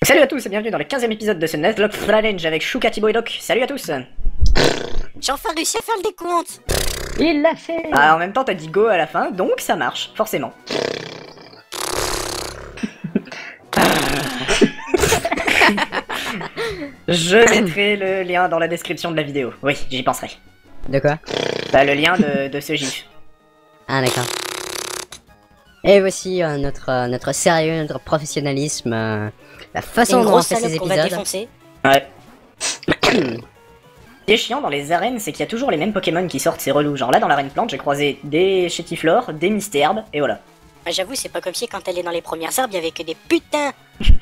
Salut à tous et bienvenue dans le 15e épisode de ce Nuzlocke Challenge avec Shuka, Thibaut et Doc. Salut à tous. J'ai enfin réussi à faire le décompte. Il l'a fait. Ah, en même temps t'as dit go à la fin, donc ça marche, forcément. Je mettrai le lien dans la description de la vidéo. Oui, j'y penserai. De quoi? Bah le lien de ce gif. Ah d'accord. Et voici notre sérieux, notre professionnalisme, la façon Une dont on grosse fait ces salope qu'on va épisodes. défoncer. Ouais. Ce qui est chiant dans les arènes, c'est qu'il y a toujours les mêmes Pokémon qui sortent, c'est relou. Genre là dans l'arène plante, j'ai croisé des Chétiflore, des Mistérbes, et voilà. Ah, j'avoue, c'est pas comme si quand elle est dans les premières herbes, il y avait que des putains.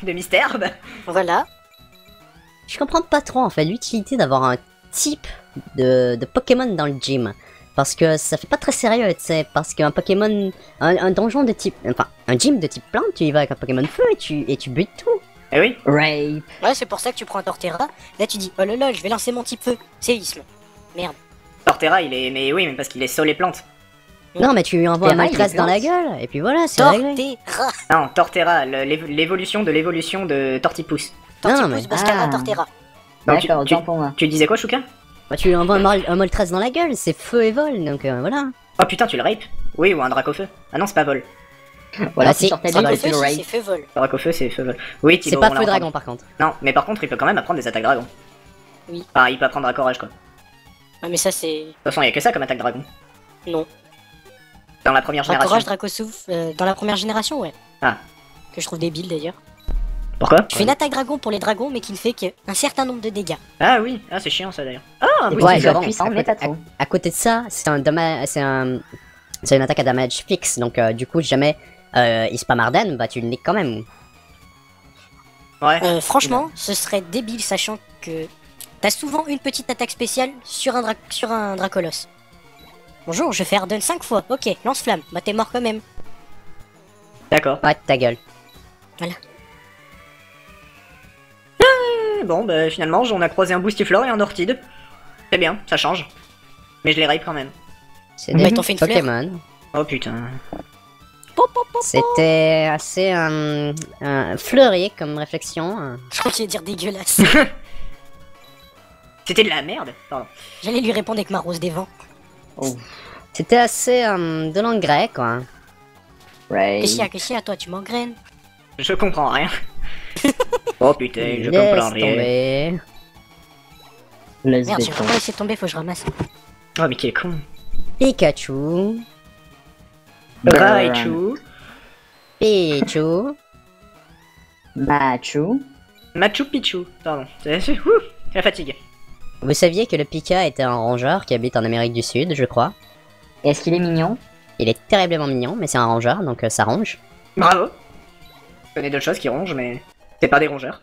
Des Mistérbes. Voilà. Je comprends pas trop en fait l'utilité d'avoir un type de Pokémon dans le gym. Parce que ça fait pas très sérieux, tu sais, parce qu'un Pokémon, un donjon de type, enfin, un gym de type plante, tu y vas avec un Pokémon feu et tu butes tout. Eh oui. Rape. Ouais, c'est pour ça que tu prends un Torterra. Là, tu dis, oh là là, je vais lancer mon type feu. Séisme. Merde. Torterra, il est... Mais oui, mais parce qu'il est sol et plante. Non mais tu lui envoies un Terra, il est maltrace dans la plante. gueule, et puis voilà, c'est réglé. Torterra. Non, Torterra, l'évolution de Tortipousse. Non, mais- Tortipousse, Bascara, Ah. Torterra. Donc, D'accord, tu, autant pour moi. tu disais quoi, Shuka? Bah, tu lui envoies un maltrace dans la gueule, c'est feu et vol, donc voilà. Oh putain, tu le rapes? Oui, ou un Dracofeu. Ah non, c'est pas vol. Voilà, si, si sortait ça de va, c'est Feu, le si, raid. c'est feu vol. Dracofeu, c'est feu vol. Oui, C'est Thibaut, pas on l'a feu entendu. dragon par contre. Non, mais par contre, il peut quand même apprendre des attaques dragon. Oui. Enfin, il peut apprendre à corage, quoi. De Ouais, mais ça, c'est. toute façon, il y a que ça comme attaque dragon. Non. Dans la première génération. Courage Dracosouf, dans la première génération, ouais. Ah. Que je trouve débile d'ailleurs. Pourquoi? Tu fais une attaque dragon pour les dragons, mais qui ne fait qu'un certain nombre de dégâts. Ah oui, ah c'est chiant ça d'ailleurs. Ah, oui, Ouais, c'est je ça. puissant, mais pas trop. À côté de ça, c'est un dommage, c'est une attaque à damage fixe, donc du coup, si jamais il spam Arden, bah tu le niques quand même. Ouais. Franchement, ce serait débile, sachant que t'as souvent une petite attaque spéciale sur un Dracolos. Bonjour, je fais Arden 5 fois. Ok, lance-flamme. Bah t'es mort quand même. D'accord. Ouais, ta gueule. Bon, bah finalement, on a croisé un Boostiflore et un Orchid. C'est bien, ça change. Mais je les rape quand même. C'est Bah, des ils t'ont fait une fleur. Pokémon. Oh putain. C'était assez fleuri comme réflexion. Je crois qu'il allait dire dégueulasse. C'était de la merde. Pardon. J'allais lui répondre avec ma rose des vents. C'était assez de l'engrais, quoi. Raid. Qu'est-ce qu'il y a, toi, tu m'engraines. Je comprends rien. Oh putain, je Laisse comprends rien. tomber. Laisse Merde, j'ai béton. vraiment laissé tomber, faut que je ramasse. Oh mais qui est con. Pikachu. Raichu. Pichu. Machu. Machu Picchu. Pardon. C'est la fatigue. Vous saviez que le Pika était un rongeur qui habite en Amérique du Sud, je crois. Est-ce qu'il est mignon? Il est terriblement mignon, mais c'est un rongeur, donc ça ronge. Bravo. Je connais d'autres choses qui rongent, mais c'est pas des rongeurs.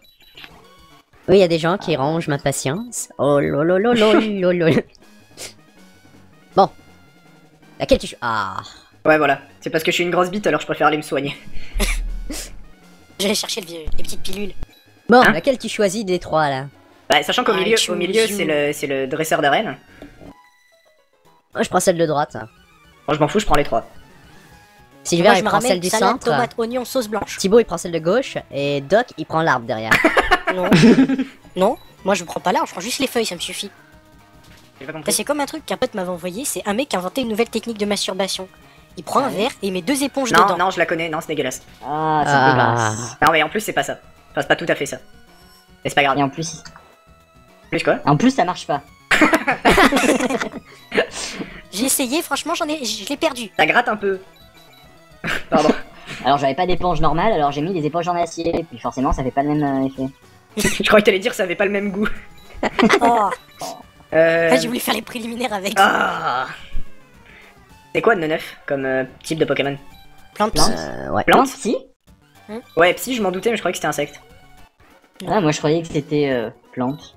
Oui, il y a des gens qui rongent ma patience. Oh lolololololol. Bon. Laquelle tu... Ah. Ouais, voilà. C'est parce que je suis une grosse bite, alors je préfère aller me soigner. J'allais chercher les petites pilules. Bon, Hein laquelle tu choisis des trois, là? Bah, sachant qu'au milieu, Raichu, au milieu Pichu. c'est le dresseur d'arène. Moi, je prends celle de droite. Moi, je m'en fous, je prends les trois. Sylvain, Moi, je il me prend celle ramène du salade, centre. tomate, oignon, sauce blanche. Thibaut, il prend celle de gauche. Et Doc, il prend l'arbre derrière. Non. Non, moi je prends pas l'arbre, je prends juste les feuilles, ça me suffit. J'ai pas Ça, compris. c'est comme un truc qu'un pote m'avait envoyé, c'est un mec qui a inventé une nouvelle technique de masturbation. Il prend un verre et il met 2 éponges Non, dedans. non, je la connais, non, c'est dégueulasse. Ah, c'est Ah. dégueulasse. Non, mais en plus, c'est pas ça. Enfin, c'est pas tout à fait ça. Mais c'est pas grave. Et en plus, Plus quoi? ça marche pas. J'ai essayé, franchement, je l'ai perdu. Ça gratte un peu. Pardon. Alors j'avais pas d'éponge normale, alors j'ai mis des éponges en acier, et puis forcément ça fait pas le même effet. Je croyais que t'allais dire que ça avait pas le même goût. Oh, Euh... j'ai voulu faire les préliminaires avec. Ah. C'est quoi de neuf comme type de Pokémon? Plante. Plante. Ouais. Plante? Si. Ouais, psy, je m'en doutais, mais je croyais que c'était insecte. Ah, moi je croyais que c'était plante.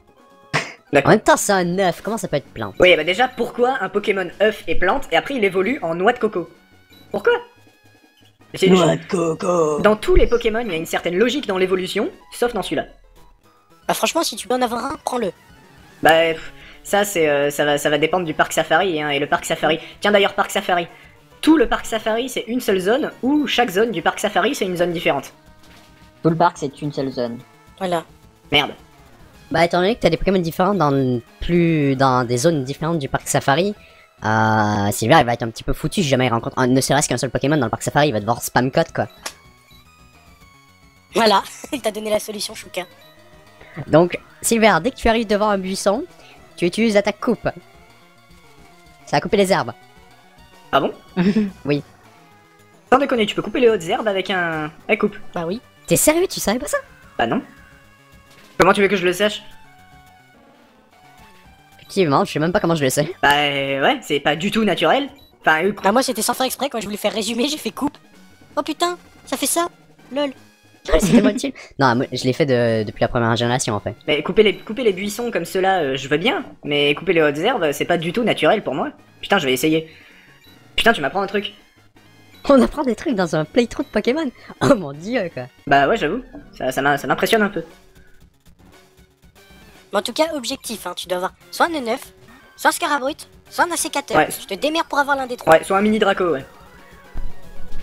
En même temps, c'est un œuf. Comment ça peut être plante? Oui, bah déjà, pourquoi un Pokémon œuf et plante, et après il évolue en noix de coco? Pourquoi? C'est- de coco. Dans tous les Pokémon, il y a une certaine logique dans l'évolution, sauf dans celui-là. Bah, franchement, si tu peux en avoir un, prends-le. Bah, ça, ça va dépendre du parc safari, hein, et le parc safari... Tiens d'ailleurs, parc safari. Tout le parc safari, c'est une seule zone, ou chaque zone du parc safari, c'est une zone différente. Tout le parc c'est une seule zone. Voilà. Merde. Bah, étant donné que t'as des Pokémon différents dans des zones différentes du parc Safari, Silver il va être un petit peu foutu si jamais il rencontre ne serait-ce qu'un seul Pokémon dans le parc Safari, il va devoir spam code quoi. Voilà, il t'a donné la solution, Chouka. Donc, Silver, dès que tu arrives devant un buisson, tu utilises attaque coupe. Ça va couper les herbes. Ah bon? Oui. Sans déconner, tu peux couper les hautes herbes avec un... Elle coupe. Bah oui. T'es sérieux, tu savais pas ça? Bah non. Comment tu veux que je le sache? Effectivement, je sais même pas comment je le sais. Bah ouais, c'est pas du tout naturel. Enfin, Bah moi c'était sans faire exprès, quand je voulais faire résumer, j'ai fait coupe. Oh putain, ça fait ça. Lol. C'était moi utile. Non, moi, je l'ai fait depuis la première génération en fait. mais couper les buissons comme ceux-là, je veux bien. Mais couper les hautes herbes, c'est pas du tout naturel pour moi. Putain, je vais essayer. Putain, tu m'apprends un truc. On apprend des trucs dans un playthrough de Pokémon. Oh mon dieu quoi. Bah ouais, j'avoue. Ça m'impressionne un peu. Mais en tout cas, objectif, hein, tu dois avoir soit un E9, soit un Scarabrut, soit un Assécateur. Ouais. Je te démerdes pour avoir l'un des trois. Ouais, soit un mini Draco, ouais.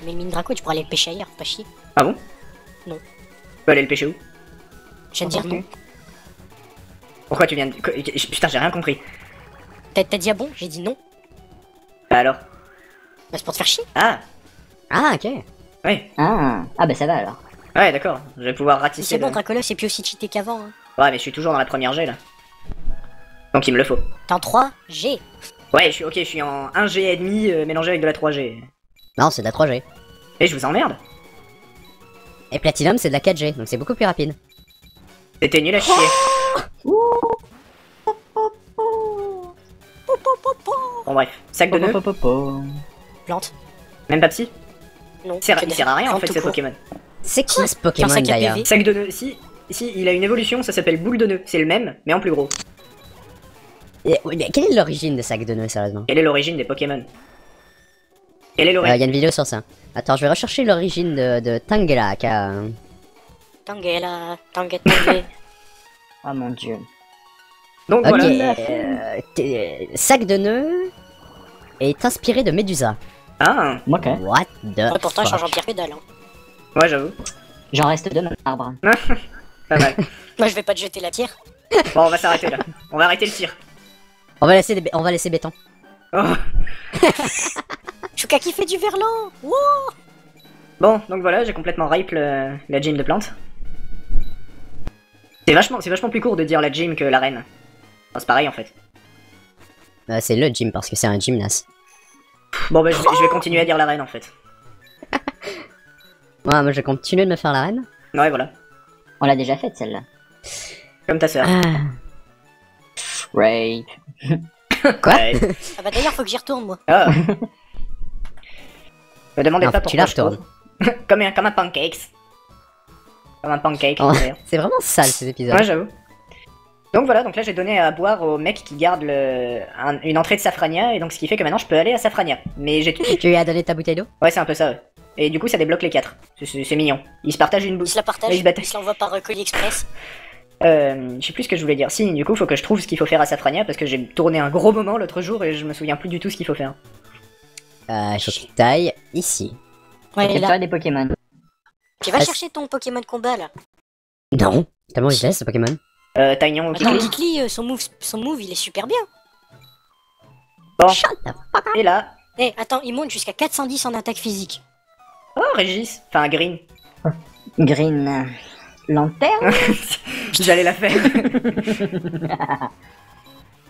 Mais mine Draco, tu pourras aller le pêcher ailleurs, faut pas chier. Ah bon? Non. Tu peux aller le pêcher où? Je viens de dire non. Pourquoi tu viens de... Putain, j'ai rien compris. T'as dit ah bon? J'ai dit non. Bah alors? Bah c'est pour te faire chier. Ah! Ah ok. Ouais. Ah bah ça va alors. Ouais, d'accord. Je vais pouvoir Mais ratisser c'est bon, le- Dracolos, c'est plus aussi cheaté qu'avant. Hein. Ouais, mais je suis toujours dans la première G, là. Donc il me le faut. T'es en 3G. Ouais, je suis en 1G et demi mélangé avec de la 3G. Non, c'est de la 3G. Et je vous emmerde. Et Platinum, c'est de la 4G, donc c'est beaucoup plus rapide. C'était nul à chier. Bon bref, sac de nœuds, Plante. même pas psy. Non. Il sert à rien en Plante fait tout ce court. Pokémon. C'est quoi ce Tiens, Pokémon sac à d'ailleurs? PV. Sac de nœuds, si, il a une évolution, ça s'appelle boule de nœud. C'est le même, mais en plus gros. Oui, mais quelle est l'origine de sac de nœuds, sérieusement? Quelle est l'origine des Pokémon? Quelle est Il y l'origine? a une vidéo sur ça. Attends, je vais rechercher l'origine de Tangela, Tangela, Tangela. Oh mon dieu. Donc Ok, voilà. sac de nœuds est inspiré de Medusa. Ah, Ok. What the Ouais, pourtant, il fuck? change en pierre que dalle. Hein. ouais, j'avoue. J'en reste deux dans l'arbre. Pas mal. Moi, je vais pas te jeter la pierre. Bon, on va s'arrêter là. On va arrêter le tir. On va laisser béton. Oh. Chouka qui fait du verlan. Wow. Bon, donc voilà, j'ai complètement ripe la gym de plantes. C'est vachement plus court de dire la gym que l'arène. Enfin, c'est pareil en fait. C'est le gym parce que c'est un gymnase. Bon bah je vais continuer à dire l'arène en fait. Ouais, moi je continue de me faire la reine. Ouais voilà. On l'a déjà faite celle-là. Comme ta sœur. Rape. Quoi? Ouais. Ah bah d'ailleurs, faut que j'y retourne, moi. Ah. Me demandez Non, pas faut que tu pourquoi la je cours. retournes. comme un pancake. Comme un pancake Oh, d'ailleurs. c'est vraiment sale ces épisodes. Ouais j'avoue. Donc voilà, donc là j'ai donné à boire au mec qui garde une entrée de Safrania, et donc ce qui fait que maintenant je peux aller à Safrania. Mais j'ai... Tu lui as donné ta bouteille d'eau? Ouais c'est un peu ça, ouais. Et du coup ça débloque les 4. C'est mignon. Ils se partagent une Il bouche. se la partage, Ouais, ils se battent. il se l'envoie par colis express. Je sais plus ce que je voulais dire. Si, du coup faut que je trouve ce qu'il faut faire à Safrania, parce que j'ai tourné un gros moment l'autre jour et je me souviens plus du tout ce qu'il faut faire. Il faut que tu tailles ici. Ouais, C'est là. pas des Pokémon. Tu vas Ah, chercher ton Pokémon de combat, là. Non. Tellement je laisse ce Pokémon. Taignon ou Attends, Kikli. Kikli, son move, il est super bien. Bon, Shut the fuck up. et là... Eh, attends, il monte jusqu'à 410 en attaque physique. Oh Régis. Enfin Green. Green Lanterne. J'allais la faire.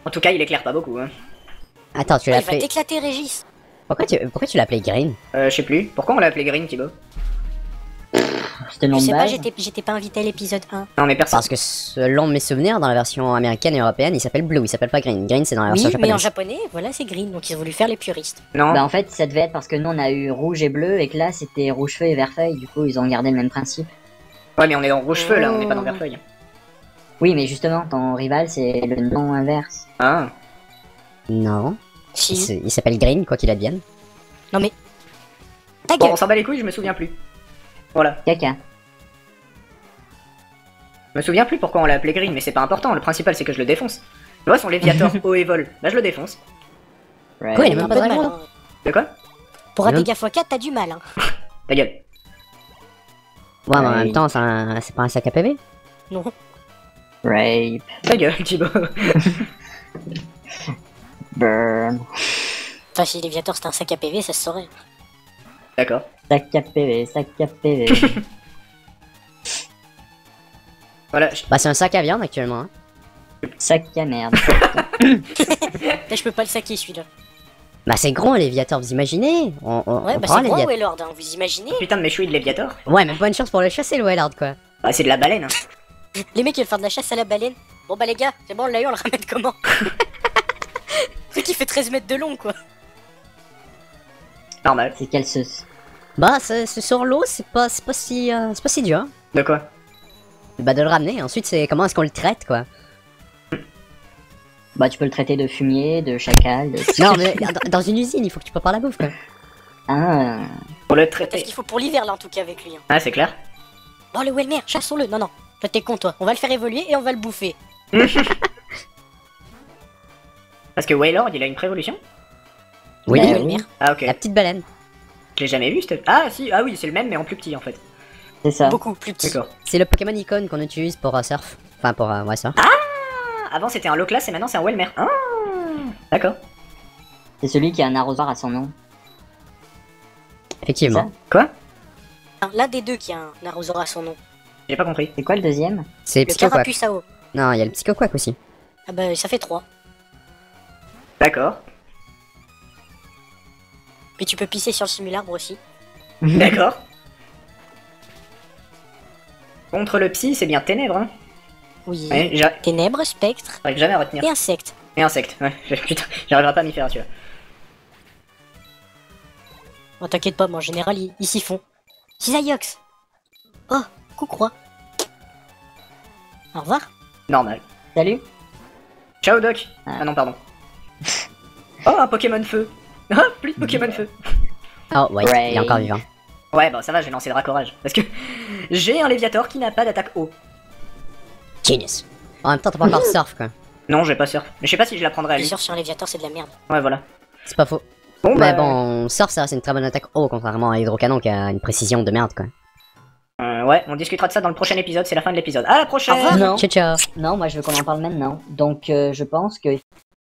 En tout cas il éclaire pas beaucoup hein. Attends, tu Ouais, l'as il va appelé. t'éclater, Régis. Pourquoi tu l'as appelé Green? Je sais plus. Pourquoi on l'a appelé Green Thibaut? C'était le nom Je de sais pas, base. j'étais pas invité à l'épisode 1. Non mais personne. Parce que selon mes souvenirs, dans la version américaine et européenne, il s'appelle Blue, il s'appelle pas Green. Green, c'est dans la Oui, version mais en japonaise. japonais, voilà, c'est green, donc ils ont voulu faire les puristes. Non. Bah en fait ça devait être parce que nous on a eu rouge et bleu et que là c'était rouge feu et vert feuille, du coup ils ont gardé le même principe. Ouais mais on est dans rouge feu là, on n'est pas dans vert feuille. Oui mais justement ton rival c'est le nom inverse. Ah. Non. Si. Il s'appelle Green, quoi qu'il advienne. Non mais. Ta Bon gueule. on s'en bat les couilles, je me souviens plus. Voilà. Caca. Je me souviens plus pourquoi on l'a appelé Green, mais c'est pas important, le principal c'est que je le défonce. Tu vois son Léviator haut et vol, là je le défonce. Right. Quoi, il est T'as même un pas peu de dans mal, le hein. De quoi? Pour un Non. dégât x4, t'as du mal. Hein. Ta gueule. Ouais, mais en Ouais. même temps, c'est pas un sac à PV. Non. Rape. Ta gueule, Thibaut. Burn. Enfin, si Léviator c'était un sac à PV, ça se saurait. D'accord. Sac à PV, sac à PV. Voilà. Bah, c'est un sac à viande actuellement. Hein. Sac à merde. Là, je peux pas le saquer celui-là. Bah, c'est gros, un Léviator, vous imaginez? On Ouais, bah prend un c'est gros, Léviator. Wailord, hein, vous imaginez? Putain de mes chouilles de Léviator. Ouais, mais bonne chance pour le chasser, le Wailord, quoi. Bah, c'est de la baleine. Hein. Les mecs, ils veulent faire de la chasse à la baleine. Bon, bah les gars, c'est bon, on l'a eu, on le ramène comment? Le truc, il fait 13 mètres de long, quoi. Normal. C'est quelle sauce? Bah, c'est sur l'eau, c'est pas si dur. Hein. De quoi? Bah, de le ramener. Ensuite, c'est comment est-ce qu'on le traite, quoi. Bah, tu peux le traiter de fumier, de chacal, de... Non, mais dans une usine, il faut que tu prépares la bouffe, quoi. Ah. Pour le C'est ce traiter. qu'il faut pour l'hiver, là, en tout cas, avec lui. Hein. Ah, c'est clair. Bon, le Welmer, chassons-le. Non, non, toi, t'es con, toi. On va le faire évoluer et on va le bouffer. Parce que Wailord, il a une prévolution. Oui, Bah, Le oui. Welmer. Ah, ok. la petite baleine. Je l'ai jamais vu, cette... Ah, si. Ah oui, c'est le même, mais en plus petit, en fait. C'est ça. Beaucoup plus petit. D'accord. C'est le Pokémon icône qu'on utilise pour surf. Enfin, pour ouais, surf. Ah, avant, c'était un Loclas et maintenant, c'est un Welmer. Ah, d'accord. C'est celui qui a un arrosoir à son nom. Effectivement. Quoi? L'un des deux qui a un arrosoir à son nom. J'ai pas compris. C'est quoi le deuxième? C'est Le Psychoquack. Carapuce à eau. Non, il y a le Psychoquack aussi. Ah bah, ça fait 3. D'accord. Puis tu peux pisser sur le simularbre aussi. D'accord. Contre le psy, c'est bien ténèbres, hein. Oui. Ouais, Ténèbres, spectres j'arrive jamais à retenir. et insectes. Et insectes, ouais. Putain, j'arriverai pas à m'y faire, tu vois. Oh, t'inquiète pas, mais en général, ils s'y font. Cisaillux. Oh, coucou. Au revoir. Normal. Salut. Ciao, Doc. Ah. Ah non, pardon. Oh, un Pokémon feu. Ah, plus de Pokémon feu. Oh, ouais, Ray. il est encore vivant. Ouais, bon, ça va, j'ai lancé le raccorage. Parce que j'ai un Léviator qui n'a pas d'attaque eau. Genius. En même temps, t'as pas encore surf, quoi. Non, j'ai pas surf. Mais je sais pas si je la prendrai à Bien lui. sûr, sur un Léviator, c'est de la merde. Ouais, voilà. C'est pas faux. Bon, Mais bah. bon, surf, ça, c'est une très bonne attaque haut, contrairement à Hydrocanon qui a une précision de merde, quoi. Ouais, on discutera de ça dans le prochain épisode, c'est la fin de l'épisode. À la prochaine! Au revoir. Non. Ciao, ciao. Non, moi je veux qu'on en parle maintenant. Donc je pense que